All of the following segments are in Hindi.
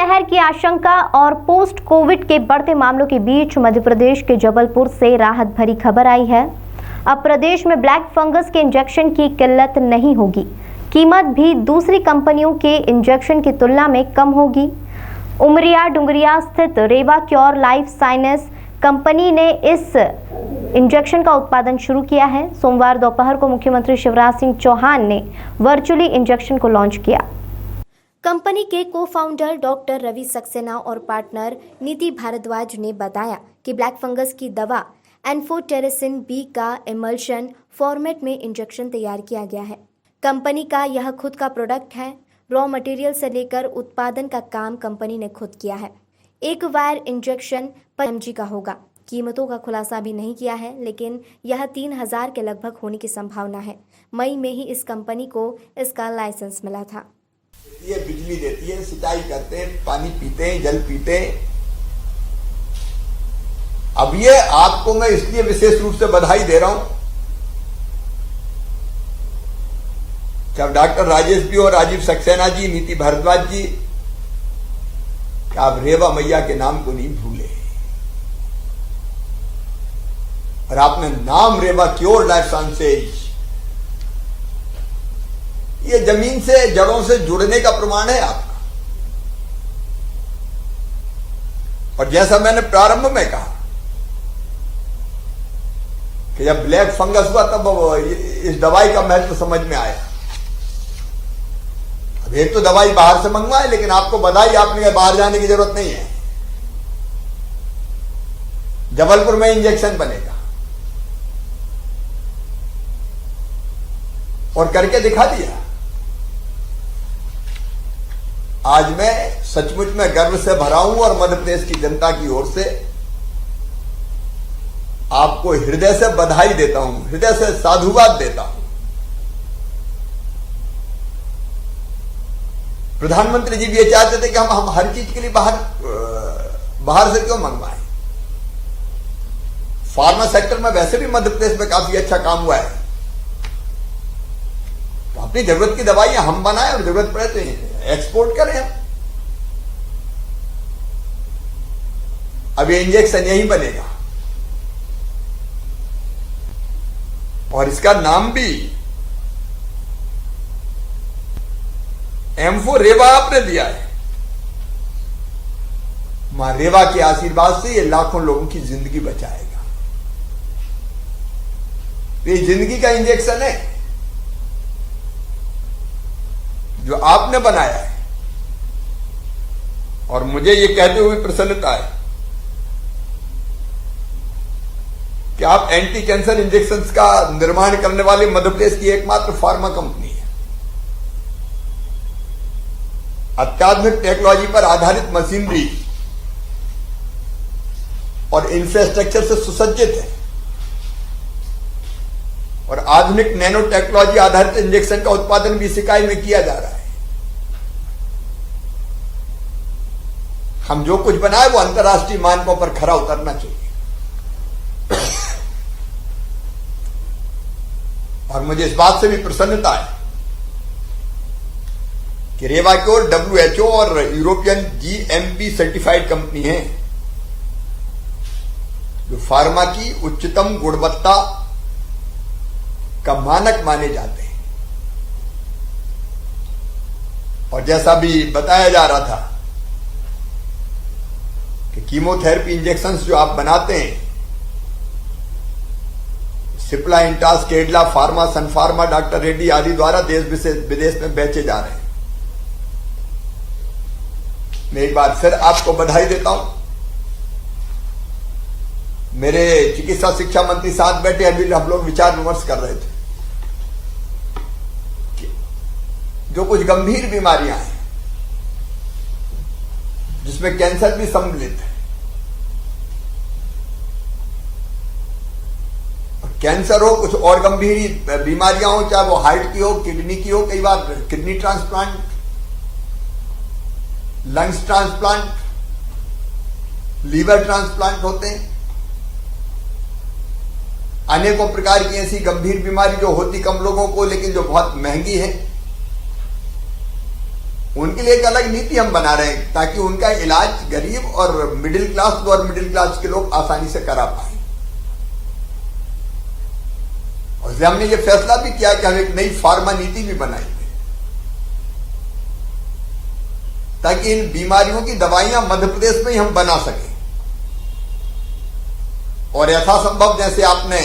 शीतलहर की आशंका और पोस्ट कोविड के बढ़ते मामलों के बीच मध्य प्रदेश के जबलपुर से राहत भरी खबर आई है। अब प्रदेश में ब्लैक फंगस के इंजेक्शन की किल्लत नहीं होगी। कीमत भी दूसरी कंपनियों के इंजेक्शन की तुलना में कम होगी। उमरिया डुंगरिया स्थित रेवा क्योर लाइफ साइंस कंपनी ने इस इंजेक्शन का उत्पादन शुरू किया है। सोमवार दोपहर को मुख्यमंत्री शिवराज सिंह चौहान ने वर्चुअली इंजेक्शन को लॉन्च किया। कंपनी के को-फाउंडर डॉक्टर रवि सक्सेना और पार्टनर नीति भारद्वाज ने बताया कि ब्लैक फंगस की दवा एन्फोटेरेसिन बी का इमल्शन फॉर्मेट में इंजेक्शन तैयार किया गया है। कंपनी का यह खुद का प्रोडक्ट है। रॉ मटेरियल से लेकर उत्पादन का काम कंपनी ने खुद किया है। एक वायर इंजेक्शन 5 mg का होगा। कीमतों का खुलासा भी नहीं किया है, लेकिन यह 3000 के लगभग होने की संभावना है। मई में ही इस कंपनी को इसका लाइसेंस मिला था। ये बिजली देती है, सिंचाई करते हैं, पानी पीते हैं, जल पीते हैं। अब ये आपको मैं इसलिए विशेष रूप से बधाई दे रहा हूं कि अब डॉक्टर राजेश भी और राजीव सक्सेना जी, नीति भारद्वाज जी, आप रेवा मैया के नाम को नहीं भूले और आपने नाम रेवा क्योर लाइफ साइंसेज, ये जमीन से जड़ों से जुड़ने का प्रमाण है आपका। और जैसा मैंने प्रारंभ में कहा कि जब ब्लैक फंगस हुआ तब इस दवाई का महत्व समझ में आया। अब एक तो दवाई बाहर से मंगवाए, लेकिन आपको बधाई, आपने बाहर जाने की जरूरत नहीं है। जबलपुर में इंजेक्शन बनेगा और करके दिखा दिया। आज मैं सचमुच में गर्व से भरा हूं और मध्य प्रदेश की जनता की ओर से आपको हृदय से बधाई देता हूं, हृदय से साधुवाद देता हूं। प्रधानमंत्री जी भी ये चाहते थे कि हम हर चीज के लिए बाहर से क्यों मंगवाएं। फार्मा सेक्टर में वैसे भी मध्य प्रदेश में काफी अच्छा काम हुआ है, तो अपनी जरूरत की दवाइयां हम बनाएं और जरूरत पड़े तो एक्सपोर्ट करें। अब ये इंजेक्शन यही बनेगा और इसका नाम भी एम्फो रेवा आपने दिया है। मां रेवा के आशीर्वाद से ये लाखों लोगों की जिंदगी बचाएगा। ये जिंदगी का इंजेक्शन है जो आपने बनाया है और मुझे ये कहते हुए प्रसन्नता है कि आप एंटी कैंसर इंजेक्शंस का निर्माण करने वाली मध्य प्रदेश की एकमात्र फार्मा कंपनी है। अत्याधुनिक टेक्नोलॉजी पर आधारित मशीनरी और इंफ्रास्ट्रक्चर से सुसज्जित है और आधुनिक नैनो टेक्नोलॉजी आधारित इंजेक्शन का उत्पादन भी इकाई में किया जा रहा है। हम जो कुछ बनाए वो अंतर्राष्ट्रीय मानकों पर खरा उतरना चाहिए और मुझे इस बात से भी प्रसन्नता है कि रेवा क्योर WHO और यूरोपियन GMP सर्टिफाइड कंपनी है जो फार्मा की उच्चतम गुणवत्ता का मानक माने जाते हैं। और जैसा भी बताया जा रहा था कि कीमोथेरेपी इंजेक्शंस जो आप बनाते हैं, सिप्ला, इंटास, केडला फार्मा, सन फार्मा, डॉक्टर रेड्डी आदि द्वारा देश विदेश में बेचे जा रहे हैं। मैं एक बार फिर आपको बधाई देता हूं। मेरे चिकित्सा शिक्षा मंत्री साथ बैठे, अभी हम लोग विचार विमर्श कर रहे थे कि जो कुछ गंभीर बीमारियां हैं जिसमें कैंसर भी सम्मिलित है, कैंसर हो, कुछ और गंभीर बीमारियां हो, चाहे वो हार्ट की हो, किडनी की हो, कई बार kidney transplant, lungs transplant, liver transplant होते हैं। अनेकों प्रकार की ऐसी गंभीर बीमारी जो होती कम लोगों को, लेकिन जो बहुत महंगी है, उनके लिए एक अलग नीति हम बना रहे हैं ताकि उनका इलाज गरीब और middle class, lower middle class के लोग आसानी से करा पाए। और इसलिए हमने ये फैसला भी किया कि हम एक नई फार्मा नीति भी बनाएंगे ताकि इन बीमारियों की दवाइयां मध्य प्रदेश में ही हम बना सकें। और यथासंभव जैसे आपने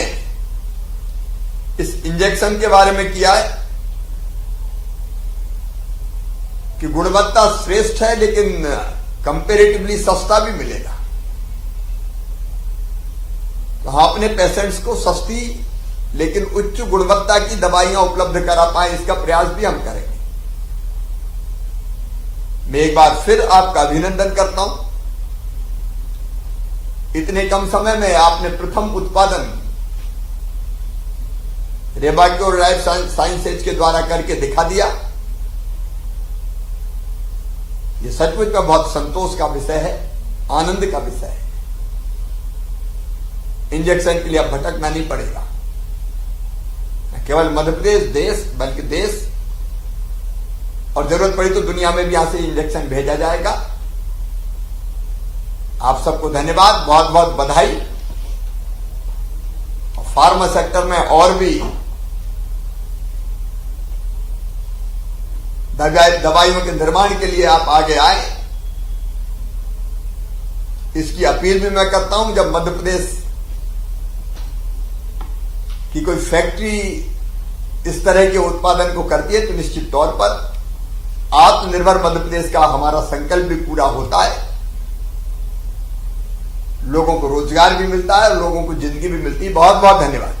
इस इंजेक्शन के बारे में किया है कि गुणवत्ता श्रेष्ठ है लेकिन कंपैरेटिवली सस्ता भी मिलेगा, तो हम अपने पेशेंट्स को सस्ती लेकिन उच्च गुणवत्ता की दवाइयां उपलब्ध करा पाए, इसका प्रयास भी हम करेंगे। मैं एक बार फिर आपका अभिनंदन करता हूं। इतने कम समय में आपने प्रथम उत्पादन रेबाक्योर लाइफ साइंसेज के द्वारा करके दिखा दिया। ये सचमुच में बहुत संतोष का विषय है, आनंद का विषय है। इंजेक्शन के लिए अब भटकना नहीं पड़ेगा, न केवल मध्य प्रदेश, देश बल्कि देश और जरूरत पड़ी तो दुनिया में भी यहां से इंजेक्शन भेजा जाएगा। आप सबको धन्यवाद, बहुत बहुत बधाई। फार्मा सेक्टर में और भी दवाइयों के निर्माण के लिए आप आगे आए, इसकी अपील भी मैं करता हूं। जब मध्य प्रदेश की कोई फैक्ट्री इस तरह के उत्पादन को करती है तो निश्चित तौर पर आत्मनिर्भर मध्य प्रदेश का हमारा संकल्प भी पूरा होता है। लोगों को रोजगार भी मिलता है, लोगों को जिंदगी भी मिलती है। बहुत बहुत धन्यवाद।